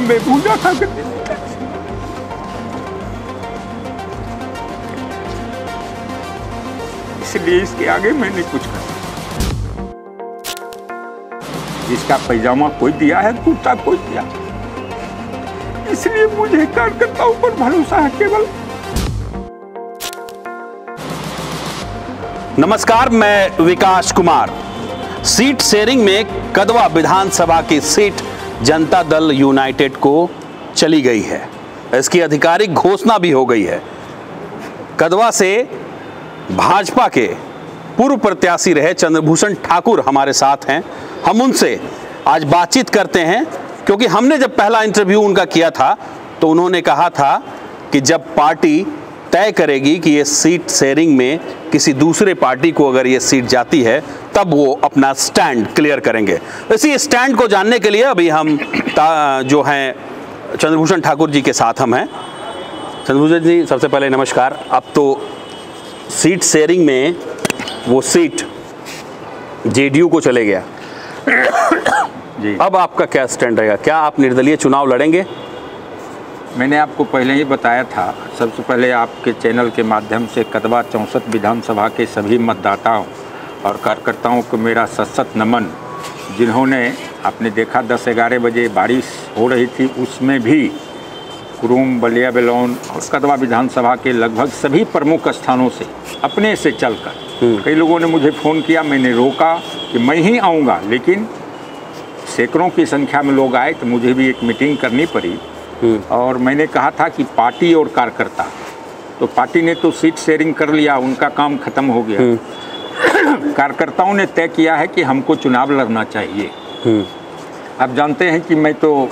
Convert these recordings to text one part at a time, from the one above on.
में पूजा खा कर इसलिए इसके आगे मैंने कुछ कहा। जिसका पैजामा कोई दिया है, कुर्ता कोई दिया, इसलिए मुझे कार्यकर्ताओं पर भरोसा है केवल। नमस्कार, मैं विकास कुमार। सीट शेयरिंग में कदवा विधानसभा की सीट जनता दल यूनाइटेड को चली गई है। इसकी आधिकारिक घोषणा भी हो गई है। कदवा से भाजपा के पूर्व प्रत्याशी रहे चंद्रभूषण ठाकुर हमारे साथ हैं। हम उनसे आज बातचीत करते हैं, क्योंकि हमने जब पहला इंटरव्यू उनका किया था तो उन्होंने कहा था कि जब पार्टी तय करेगी कि ये सीट शेयरिंग में किसी दूसरे पार्टी को अगर ये सीट जाती है तब वो अपना स्टैंड क्लियर करेंगे। इसी स्टैंड को जानने के लिए अभी हम जो हैं चंद्रभूषण ठाकुर जी के साथ हम हैं। चंद्रभूषण जी, सबसे पहले नमस्कार। अब तो सीट शेयरिंग में वो सीट जेडीयू को चले गया जी। अब आपका क्या स्टैंड रहेगा? क्या आप निर्दलीय चुनाव लड़ेंगे? मैंने आपको पहले ही बताया था। सबसे पहले आपके चैनल के माध्यम से कदवा 64 विधानसभा के सभी मतदाताओं और कार्यकर्ताओं को मेरा सशक्त नमन, जिन्होंने आपने देखा 10-11 बजे बारिश हो रही थी, उसमें भी कुरुम, बलिया बेलौन और कदवा विधानसभा के लगभग सभी प्रमुख स्थानों से अपने से चलकर कई लोगों ने मुझे फ़ोन किया। मैंने रोका कि मैं ही आऊँगा, लेकिन सैकड़ों की संख्या में लोग आए तो मुझे भी एक मीटिंग करनी पड़ी। और मैंने कहा था कि पार्टी और कार्यकर्ता, तो पार्टी ने तो सीट शेयरिंग कर लिया, उनका काम खत्म हो गया। कार्यकर्ताओं ने तय किया है कि हमको चुनाव लड़ना चाहिए। आप जानते हैं कि मैं तो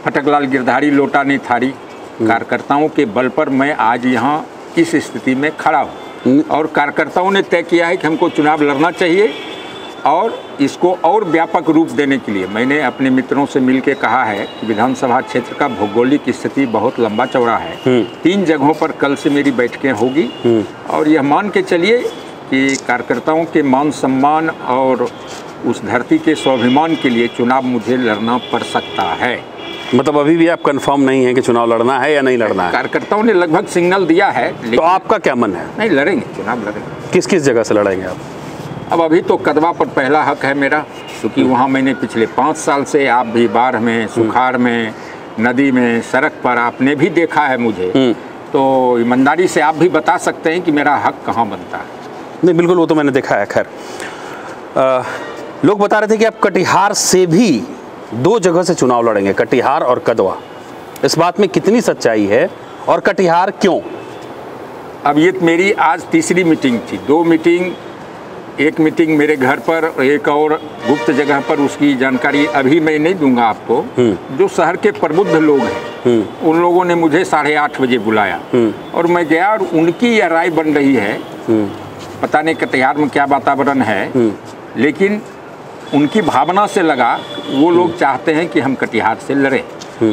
फटकलाल गिरधारी लोटा नहीं थारी, कार्यकर्ताओं के बल पर मैं आज यहाँ इस स्थिति में खड़ा हूँ। और कार्यकर्ताओं ने तय किया है कि हमको चुनाव लड़ना चाहिए, और इसको और व्यापक रूप देने के लिए मैंने अपने मित्रों से मिलकर कहा है कि विधानसभा क्षेत्र का भौगोलिक स्थिति बहुत लंबा चौड़ा है। 3 जगहों पर कल से मेरी बैठकें होगी, और यह मान के चलिए कि कार्यकर्ताओं के मान सम्मान और उस धरती के स्वाभिमान के लिए चुनाव मुझे लड़ना पड़ सकता है। मतलब अभी भी आप कंफर्म नहीं है कि चुनाव लड़ना है या नहीं लड़ना है? कार्यकर्ताओं ने लगभग सिग्नल दिया है। तो आपका क्या मन है? नहीं, लड़ेंगे, चुनाव लड़ेंगे। किस किस जगह से लड़ेंगे आप? अब अभी तो कदवा पर पहला हक है मेरा, क्योंकि वहाँ मैंने पिछले 5 साल से, आप भी बाढ़ में, सुखाड़ में, नदी में, सड़क पर आपने भी देखा है मुझे, तो ईमानदारी से आप भी बता सकते हैं कि मेरा हक कहाँ बनता है। नहीं, बिल्कुल, वो तो मैंने देखा है। खैर, लोग बता रहे थे कि आप कटिहार से भी 2 जगह से चुनाव लड़ेंगे, कटिहार और कदवा। इस बात में कितनी सच्चाई है, और कटिहार क्यों? अब ये मेरी आज तीसरी मीटिंग थी। 2 मीटिंग, एक मीटिंग मेरे घर पर, एक और गुप्त जगह पर, उसकी जानकारी अभी मैं नहीं दूंगा आपको। जो शहर के प्रबुद्ध लोग हैं, उन लोगों ने मुझे 8:30 बजे बुलाया, और मैं गया, और उनकी यह राय बन रही है, पता नहीं कटिहार में क्या वातावरण है, लेकिन उनकी भावना से लगा वो लोग चाहते हैं कि हम कटिहार से लड़ें।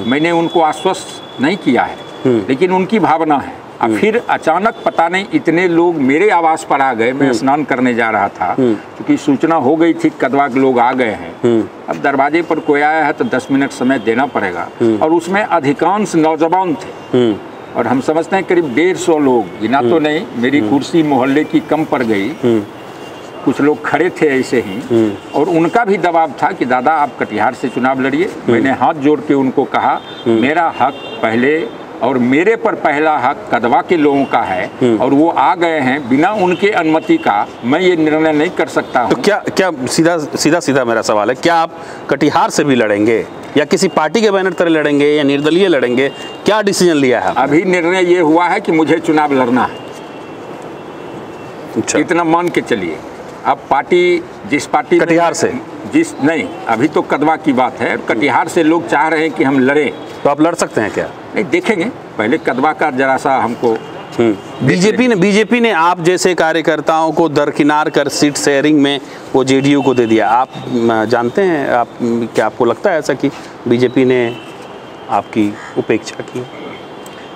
मैंने उनको आश्वस्त नहीं किया है, लेकिन उनकी भावना है। अब फिर अचानक पता नहीं इतने लोग मेरे आवास पर आ गए। मैं स्नान करने जा रहा था, क्योंकि सूचना हो गई थी कदवा के लोग आ गए हैं। अब दरवाजे पर कोई आया है तो 10 मिनट समय देना पड़ेगा, और उसमें अधिकांश नौजवान थे, और हम समझते हैं करीब 150 लोग, गिना तो नहीं, मेरी कुर्सी मोहल्ले की कम पड़ गई। कुछ लोग खड़े थे ऐसे ही, और उनका भी दबाव था कि दादा आप कटिहार से चुनाव लड़िए। मैंने हाथ जोड़ के उनको कहा मेरा हक पहले, और मेरे पर पहला हक कदवा के लोगों का है, और वो आ गए हैं, बिना उनके अनुमति का मैं ये निर्णय नहीं कर सकता हूं। तो क्या सीधा मेरा सवाल है, क्या आप कटिहार से भी लड़ेंगे, या किसी पार्टी के बैनर तरह लड़ेंगे, या निर्दलीय लड़ेंगे? क्या डिसीजन लिया है? अभी निर्णय ये हुआ है कि मुझे चुनाव लड़ना है। अच्छा, इतना मान के चलिए। अब पार्टी, जिस पार्टी कटिहार से, जिस नहीं, अभी तो कदवा की बात है। कटिहार से लोग चाह रहे हैं कि हम लड़ें, तो आप लड़ सकते हैं क्या? नहीं, देखेंगे, पहले कदवा का जरा सा हमको। बीजेपी ने आप जैसे कार्यकर्ताओं को दरकिनार कर सीट शेयरिंग में वो जेडीयू को दे दिया। आप जानते हैं, आप क्या आपको लगता है ऐसा कि बीजेपी ने आपकी उपेक्षा की?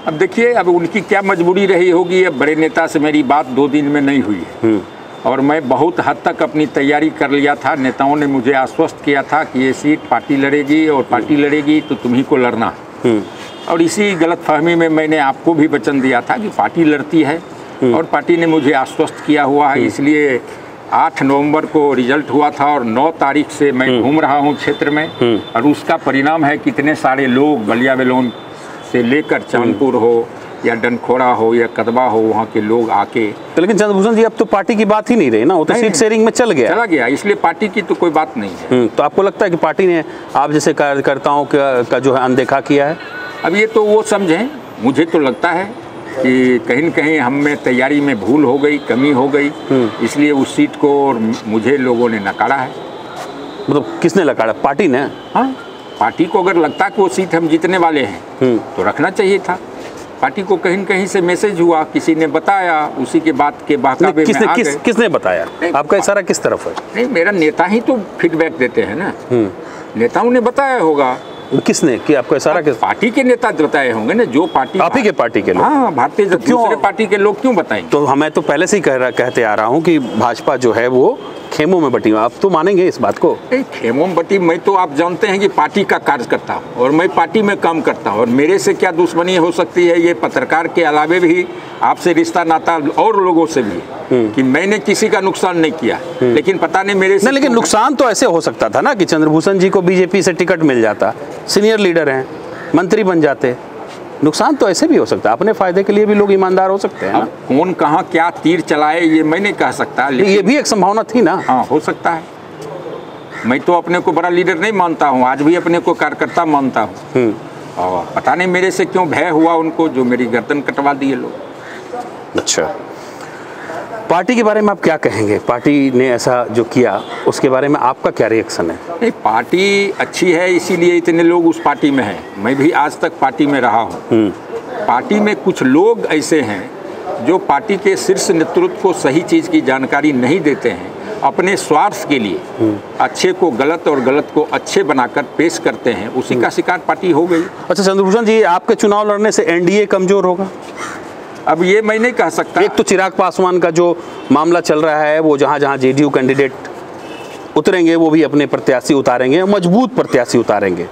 अब देखिए, अब उनकी क्या मजबूरी रही होगी। अब बड़े नेता से मेरी बात 2 दिन में नहीं हुई है, और मैं बहुत हद तक अपनी तैयारी कर लिया था। नेताओं ने मुझे आश्वस्त किया था कि ये सीट पार्टी लड़ेगी और पार्टी लड़ेगी तो तुम्ही को लड़ना। और इसी गलतफहमी में मैंने आपको भी वचन दिया था कि पार्टी लड़ती है और पार्टी ने मुझे आश्वस्त किया हुआ है। इसलिए 8 नवंबर को रिजल्ट हुआ था और 9 तारीख से मैं घूम रहा हूँ क्षेत्र में और उसका परिणाम है कितने सारे लोग बलिया बेलोन से लेकर चांदपुर हो या डनखोरा हो या कदवा हो, वहाँ के लोग आके। तो लेकिन चंद्रभूषण जी अब तो पार्टी की बात ही नहीं रही ना, वो तो सीट शेयरिंग में चला गया, इसलिए पार्टी की तो कोई बात नहीं है। तो आपको लगता है कि पार्टी ने आप जैसे कार्यकर्ताओं का जो है अनदेखा किया है? अब ये तो वो समझें, मुझे तो लगता है कि कहीं न कहीं हम में तैयारी में भूल हो गई, कमी हो गई, इसलिए उस सीट को और मुझे लोगों ने नकारा है। मतलब किसने नकारा? पार्टी ने? हाँ, पार्टी को अगर लगता है कि वो सीट हम जीतने वाले हैं तो रखना चाहिए था। पार्टी को कहीं न कहीं से मैसेज हुआ, किसी ने बताया, उसी के बाद के बहकावे में आ गए। किसने बताया? आपका इशारा किस तरफ है? नहीं, मेरा नेता ही तो फीडबैक देते हैं ना, नेताओं ने बताया होगा। किसने कि आपको इशारा? किस पार्टी के नेता बताए होंगे ना, जो पार्टी आप ही के पार्टी के लोग। हाँ, भारतीय जनता दूसरे पार्टी के लोग क्यों बताएंगे? तो हमें तो पहले से ही कहते आ रहा हूँ कि भाजपा जो है वो खेमों में बटी। आप तो मानेंगे इस बात को? नहीं, खेमों में बटी, मैं तो आप जानते हैं कि पार्टी का कार्य करता हूँ और मैं पार्टी में काम करता हूँ और मेरे से क्या दुश्मनी हो सकती है? ये पत्रकार के अलावे भी आपसे रिश्ता नाता और लोगों से भी कि मैंने किसी का नुकसान नहीं किया, लेकिन पता नहीं मेरे से। लेकिन नुकसान तो ऐसे हो सकता था ना कि चंद्रभूषण जी को बीजेपी से टिकट मिल जाता, सीनियर लीडर हैं, मंत्री बन जाते। नुकसान तो ऐसे भी हो सकता है, अपने फायदे के लिए भी लोग ईमानदार हो सकते हैं ना। कौन कहाँ क्या तीर चलाए ये मैं नहीं कह सकता, लेकिन ये भी एक संभावना थी ना। हाँ, हो सकता है। मैं तो अपने को बड़ा लीडर नहीं मानता हूँ, आज भी अपने को कार्यकर्ता मानता हूँ और पता नहीं मेरे से क्यों भय हुआ उनको, जो मेरी गर्दन कटवा दिए लोग। अच्छा, पार्टी के बारे में आप क्या कहेंगे? पार्टी ने ऐसा जो किया उसके बारे में आपका क्या रिएक्शन है? नहीं, पार्टी अच्छी है, इसीलिए इतने लोग उस पार्टी में हैं। मैं भी आज तक पार्टी में रहा हूँ। पार्टी में कुछ लोग ऐसे हैं जो पार्टी के शीर्ष नेतृत्व को सही चीज़ की जानकारी नहीं देते हैं, अपने स्वार्थ के लिए अच्छे को गलत और गलत को अच्छे बनाकर पेश करते हैं, उसी का शिकार पार्टी हो गई। अच्छा चंद्रभूषण जी, आपके चुनाव लड़ने से एनडीए कमजोर होगा? अब ये मैं नहीं कह सकता। एक तो चिराग पासवान का जो मामला चल रहा है, वो जहाँ जहाँ जेडीयू कैंडिडेट उतरेंगे वो भी अपने प्रत्याशी उतारेंगे, मजबूत प्रत्याशी उतारेंगे।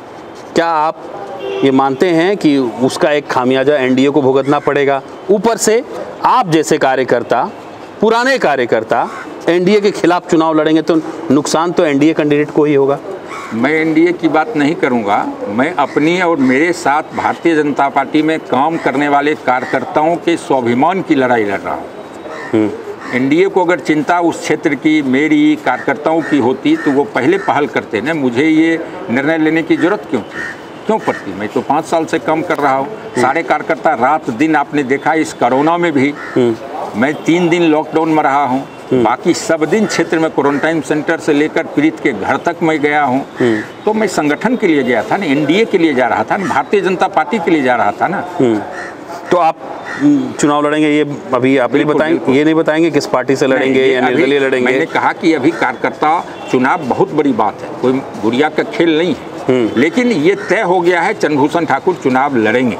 क्या आप ये मानते हैं कि उसका एक खामियाजा एनडीए को भुगतना पड़ेगा? ऊपर से आप जैसे कार्यकर्ता, पुराने कार्यकर्ता एनडीए के खिलाफ चुनाव लड़ेंगे तो नुकसान तो एनडीए कैंडिडेट को ही होगा। मैं एनडीए की बात नहीं करूंगा, मैं अपनी और मेरे साथ भारतीय जनता पार्टी में काम करने वाले कार्यकर्ताओं के स्वाभिमान की लड़ाई लड़ रहा हूँ। एनडीए को अगर चिंता उस क्षेत्र की मेरी कार्यकर्ताओं की होती तो वो पहले पहल करते ना, मुझे ये निर्णय लेने की जरूरत क्यों पड़ती? मैं तो 5 साल से काम कर रहा हूँ। सारे कार्यकर्ता रात दिन, आपने देखा इस कोरोना में भी मैं 3 दिन लॉकडाउन में रहा हूँ, बाकी सब दिन क्षेत्र में क्वारंटाइन सेंटर से लेकर पीड़ित के घर तक मैं गया हूँ। तो मैं संगठन के लिए गया था ना, एनडीए के लिए जा रहा था ना, भारतीय जनता पार्टी के लिए जा रहा था ना। तो आप चुनाव लड़ेंगे, ये अभी आप नहीं बताएंगे? ये नहीं बताएंगे किस पार्टी से लड़ेंगे या निर्दलीय लड़ेंगे? मैंने कहा कि अभी कार्यकर्ता चुनाव बहुत बड़ी बात है, कोई गुड़िया का खेल नहीं है, लेकिन ये तय हो गया है चंद्रभूषण ठाकुर चुनाव लड़ेंगे।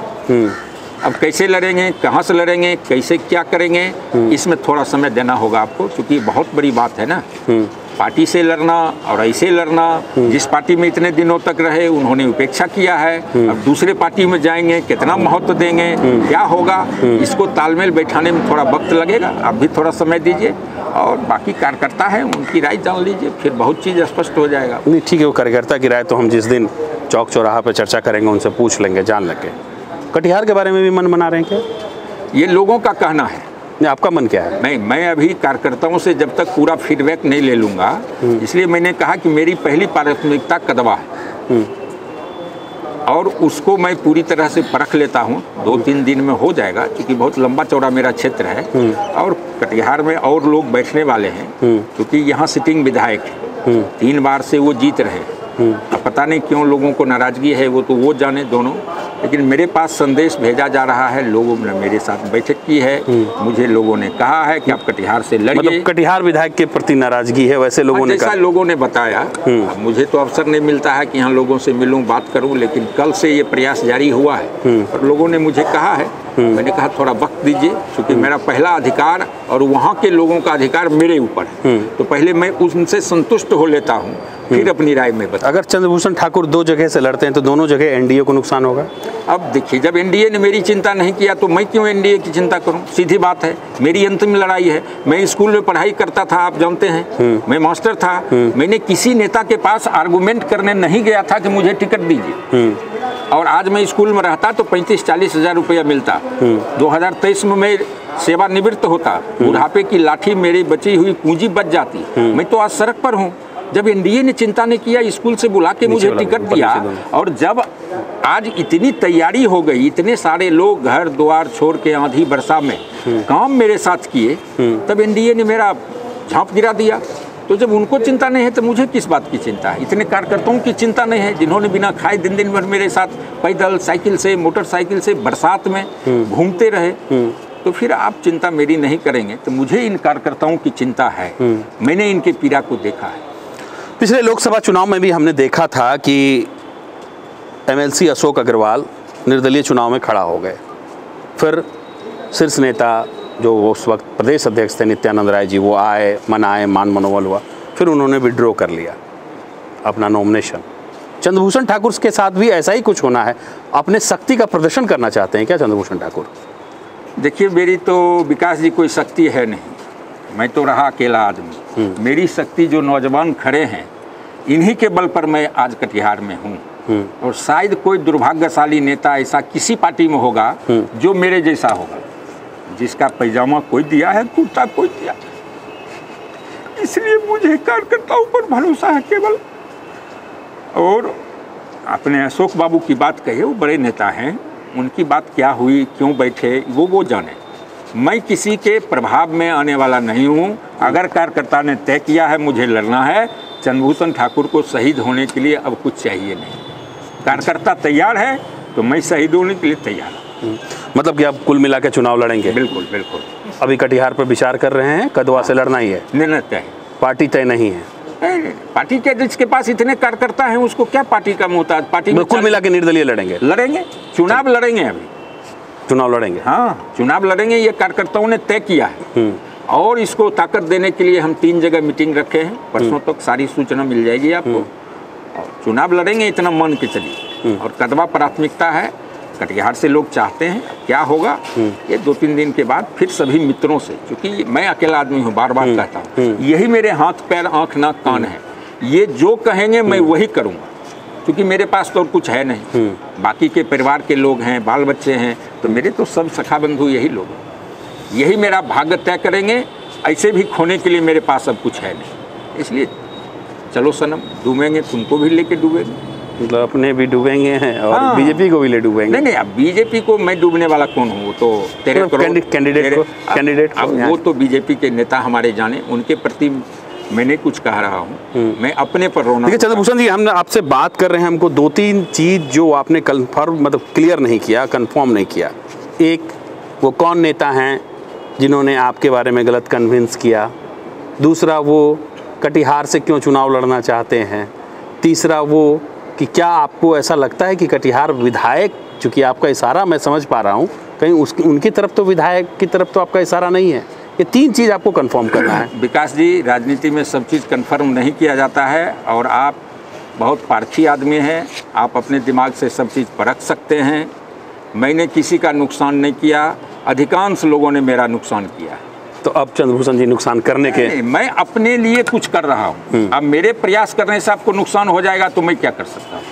अब कैसे लड़ेंगे, कहाँ से लड़ेंगे, कैसे क्या करेंगे, इसमें थोड़ा समय देना होगा आपको, क्योंकि बहुत बड़ी बात है ना। पार्टी से लड़ना और ऐसे लड़ना, जिस पार्टी में इतने दिनों तक रहे उन्होंने उपेक्षा किया है, अब दूसरे पार्टी में जाएंगे, कितना महत्व देंगे, क्या होगा, इसको तालमेल बैठाने में थोड़ा वक्त लगेगा। आप भी थोड़ा समय दीजिए और बाकी कार्यकर्ता है उनकी राय जान लीजिए, फिर बहुत चीज़ स्पष्ट हो जाएगा। नहीं ठीक है, वो कार्यकर्ता की राय तो हम जिस दिन चौक चौराहा पर चर्चा करेंगे उनसे पूछ लेंगे, जान लेंगे। कटिहार के बारे में भी मन बना रहे हैं क्या? ये लोगों का कहना है। नहीं, आपका मन क्या है? मैं अभी कार्यकर्ताओं से जब तक पूरा फीडबैक नहीं ले लूँगा, इसलिए मैंने कहा कि मेरी पहली प्राथमिकता कदवा है और उसको मैं पूरी तरह से परख लेता हूँ। 2-3 दिन में हो जाएगा, क्योंकि बहुत लंबा चौड़ा मेरा क्षेत्र है और कटिहार में और लोग बैठने वाले हैं, क्योंकि यहाँ सिटिंग विधायक है, 3 बार से वो जीत रहे। अब पता नहीं क्यों लोगों को नाराज़गी है, वो तो वो जाने दोनों। लेकिन मेरे पास संदेश भेजा जा रहा है, लोगों ने मेरे साथ बैठक की है, मुझे लोगों ने कहा है कि आप कटिहार से लड़िए। मतलब कटिहार विधायक के प्रति नाराजगी है, वैसे लोगों ने जैसा लोगों ने बताया। अब मुझे तो अवसर नहीं मिलता है कि यहाँ लोगों से मिलूं, बात करूं, लेकिन कल से ये प्रयास जारी हुआ है और लोगों ने मुझे कहा है। मैंने कहा थोड़ा वक्त दीजिए, क्योंकि मेरा पहला अधिकार और वहाँ के लोगों का अधिकार मेरे ऊपर है, तो पहले मैं उनसे संतुष्ट हो लेता हूँ, फिर अपनी राय में बता। अगर चंद्रभूषण ठाकुर 2 जगह से लड़ते हैं तो दोनों जगह एनडीए को नुकसान होगा। अब देखिए, जब एनडीए ने मेरी चिंता नहीं किया तो मैं क्यों एनडीए की चिंता करूं? सीधी बात है, मेरी अंतिम लड़ाई है। मैं स्कूल में पढ़ाई करता था, आप जानते हैं, मैं मास्टर था। मैंने किसी नेता के पास आर्गुमेंट करने नहीं गया था कि मुझे टिकट दीजिए, और आज मैं स्कूल में रहता तो 35-40 हज़ार रुपया मिलता। 2023 में मैं सेवानिवृत्त होता, बुढ़ापे की लाठी मेरी बची हुई पूंजी बच जाती। मैं तो आज सड़क पर हूँ। जब एनडीए ने चिंता नहीं किया, स्कूल से बुला के मुझे टिकट दिया, और जब आज इतनी तैयारी हो गई, इतने सारे लोग घर द्वार छोड़ के आंधी वर्षा में काम मेरे साथ किए, तब एनडीए ने मेरा झांप गिरा दिया। तो जब उनको चिंता नहीं है तो मुझे किस बात की चिंता है? इतने कार्यकर्ताओं की चिंता नहीं है जिन्होंने बिना खाए दिन दिन भर मेरे साथ पैदल, साइकिल से, मोटरसाइकिल से बरसात में घूमते रहे। तो फिर आप चिंता मेरी नहीं करेंगे तो मुझे इन कार्यकर्ताओं की चिंता है। मैंने इनके पीड़ा को देखा है। पिछले लोकसभा चुनाव में भी हमने देखा था कि एमएलसी अशोक अग्रवाल निर्दलीय चुनाव में खड़ा हो गए। फिर शीर्ष नेता जो उस वक्त प्रदेश अध्यक्ष थे नित्यानंद राय जी, वो आए, मनाए, मान मनोबल हुआ, फिर उन्होंने विड्रॉ कर लिया अपना नॉमिनेशन। चंद्रभूषण ठाकुर के साथ भी ऐसा ही कुछ होना है, अपने शक्ति का प्रदर्शन करना चाहते हैं क्या चंद्रभूषण ठाकुर? देखिए, मेरी तो विकास जी कोई शक्ति है नहीं, मैं तो रहा अकेला आदमी। मेरी शक्ति जो नौजवान खड़े हैं, इन्हीं के बल पर मैं आज कटिहार में हूँ। और शायद कोई दुर्भाग्यशाली नेता ऐसा किसी पार्टी में होगा जो मेरे जैसा होगा, जिसका पैजामा कोई दिया है, कुर्ता कोई दिया। इसलिए मुझे कार्यकर्ताओं पर भरोसा है केवल। और अपने अशोक बाबू की बात कही, वो बड़े नेता हैं, उनकी बात क्या हुई, क्यों बैठे, वो जाने। मैं किसी के प्रभाव में आने वाला नहीं हूँ। अगर कार्यकर्ता ने तय किया है मुझे लड़ना है, चंद्रभूषण ठाकुर को शहीद होने के लिए अब कुछ चाहिए नहीं। कार्यकर्ता तैयार है तो मैं शहीद होने के लिए तैयार हूँ। मतलब कि आप कुल मिला के चुनाव लड़ेंगे? बिल्कुल बिल्कुल। अभी कटिहार पर विचार कर रहे हैं, कदवा से लड़ना ही है? नहीं, तय। पार्टी तय नहीं है? पार्टी के जिसके पास इतने कार्यकर्ता हैं उसको क्या पार्टी का मोहताज? पार्टी में कुल मिला के निर्दलीय लड़ेंगे? लड़ेंगे, चुनाव लड़ेंगे। अभी चुनाव लड़ेंगे? हाँ, चुनाव लड़ेंगे, ये कार्यकर्ताओं ने तय किया है। और इसको ताकत देने के लिए हम 3 जगह मीटिंग रखे हैं। परसों तक सारी सूचना मिल जाएगी आपको। और चुनाव लड़ेंगे, इतना मान के चलिए। और कदवा प्राथमिकता है, कटिहार से लोग चाहते हैं। क्या होगा ये 2-3 दिन के बाद फिर सभी मित्रों से, क्योंकि मैं अकेला आदमी हूँ, बार बार कहता हूँ, यही मेरे हाथ पैर आँख नाक कान है। ये जो कहेंगे मैं वही करूँगा, क्योंकि मेरे पास तो और कुछ है नहीं। बाकी के परिवार के लोग हैं, बाल बच्चे हैं, तो मेरे तो सब सखा बंधु यही लोग हैं। यही मेरा भाग्य तय करेंगे। ऐसे भी खोने के लिए मेरे पास अब कुछ है नहीं। इसलिए चलो सनम, डूबेंगे, तुमको भी लेके डूबेंगे। मतलब अपने भी डूबेंगे हैं और हाँ। बीजेपी को भी ले डूबेंगे? नहीं, अब बीजेपी को मैं डूबने वाला कौन हूँ? वो तो तेरे कैंडिडेट वो तो बीजेपी के नेता हमारे जाने, उनके प्रति मैंने कुछ कह रहा हूँ। मैं अपने पर रोना। देखिए चंद्रभूषण जी, हम आपसे बात कर रहे हैं, हमको 2-3 चीज़ जो आपने कन्फर्म, मतलब क्लियर नहीं किया, कन्फर्म नहीं किया। एक, वो कौन नेता हैं जिन्होंने आपके बारे में गलत कन्विंस किया? दूसरा, वो कटिहार से क्यों चुनाव लड़ना चाहते हैं? तीसरा, वो कि क्या आपको ऐसा लगता है कि कटिहार विधायक, चूँकि आपका इशारा मैं समझ पा रहा हूँ, कहीं उनकी तरफ तो, विधायक की तरफ तो आपका इशारा नहीं है। ये 3 चीज़ आपको कंफर्म करना है। विकास जी, राजनीति में सब चीज़ कंफर्म नहीं किया जाता है, और आप बहुत पारखी आदमी हैं, आप अपने दिमाग से सब चीज़ परख सकते हैं। मैंने किसी का नुकसान नहीं किया, अधिकांश लोगों ने मेरा नुकसान किया। तो अब चंद्रभूषण जी नुकसान करने के, मैं अपने लिए कुछ कर रहा हूँ। अब मेरे प्रयास करने से आपको नुकसान हो जाएगा तो मैं क्या कर सकता हूँ?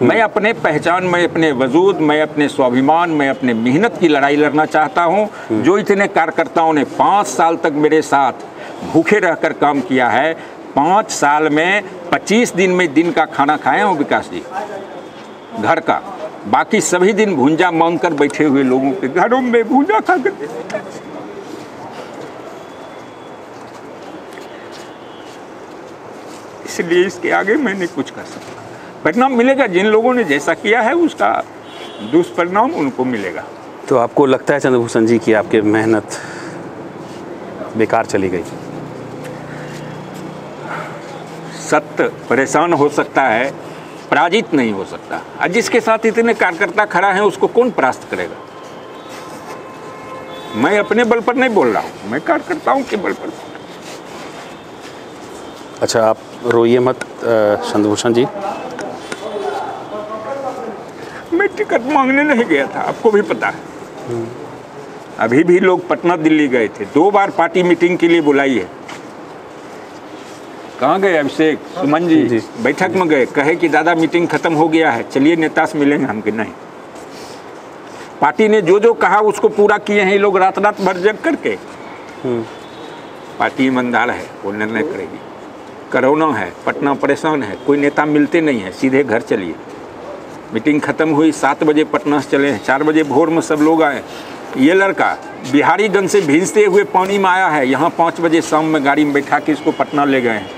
मैं अपने पहचान, मैं अपने वजूद, मैं अपने स्वाभिमान, मैं अपने मेहनत की लड़ाई लड़ना चाहता हूं। जो इतने कार्यकर्ताओं ने 5 साल तक मेरे साथ भूखे रहकर काम किया है, 5 साल में 25 दिन में दिन का खाना खाए हूँ विकास जी, घर का। बाकी सभी दिन भूंजा मांग कर बैठे हुए लोगों के घरों में भूंजा खा कर। इसलिए इसके आगे मैं नहीं कुछ कर सकता। परिणाम मिलेगा, जिन लोगों ने जैसा किया है उसका दुष्परिणाम उनको मिलेगा। तो आपको लगता है चंद्रभूषण जी कि आपकी मेहनत बेकार चली गई? सत्य परेशान हो सकता है, पराजित नहीं हो सकता। और जिसके साथ इतने कार्यकर्ता खड़ा हैं उसको कौन परास्त करेगा? मैं अपने बल पर नहीं बोल रहा हूँ, मैं कार्यकर्ताओं के बल पर। अच्छा, आप रोइए मत चंद्रभूषण जी। मैं टिकट मांगने नहीं गया था, आपको भी पता है। अभी भी लोग पटना दिल्ली गए थे, 2 बार पार्टी मीटिंग के लिए बुलाई है। कहाँ गए अभिषेक सुमन जी? बैठक में गए, कहे कि दादा मीटिंग खत्म हो गया है, चलिए नेता से मिलेंगे हम। कि नहीं, पार्टी ने जो जो कहा उसको पूरा किए हैं ये लोग, रात रात भर जग करके। पार्टी ईमानदार है, वो निर्णय करेगी। कोरोना है, पटना परेशान है, कोई नेता मिलते नहीं है, सीधे घर चलिए। मीटिंग खत्म हुई, 7 बजे पटना से चले हैं, 4 बजे भोर में सब लोग आए। ये लड़का बिहारीगंज से भींजते हुए पानी में आया है, यहाँ 5 बजे शाम में गाड़ी में बैठा के इसको पटना ले गए हैं।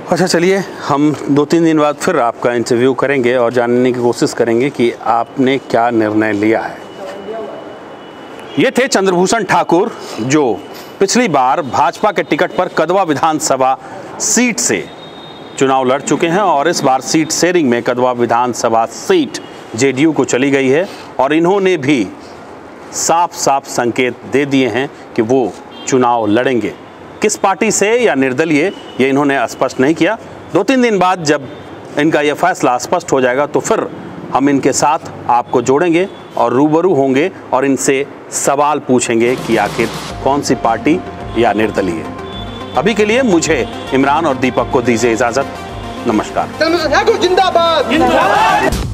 अच्छा, चलिए हम 2-3 दिन बाद फिर आपका इंटरव्यू करेंगे और जानने की कोशिश करेंगे कि आपने क्या निर्णय लिया है। ये थे चंद्रभूषण ठाकुर, जो पिछली बार भाजपा के टिकट पर कदवा विधानसभा सीट से चुनाव लड़ चुके हैं और इस बार सीट शेयरिंग में कदवा विधानसभा सीट जेडीयू को चली गई है और इन्होंने भी साफ साफ संकेत दे दिए हैं कि वो चुनाव लड़ेंगे। किस पार्टी से या निर्दलीय, ये इन्होंने स्पष्ट नहीं किया। 2-3 दिन बाद जब इनका यह फैसला स्पष्ट हो जाएगा तो फिर हम इनके साथ आपको जोड़ेंगे और रूबरू होंगे और इनसे सवाल पूछेंगे कि आखिर कौन सी पार्टी या निर्दलीय। अभी के लिए मुझे इमरान और दीपक को दीजिए इजाजत। नमस्कार। जिंदाबाद।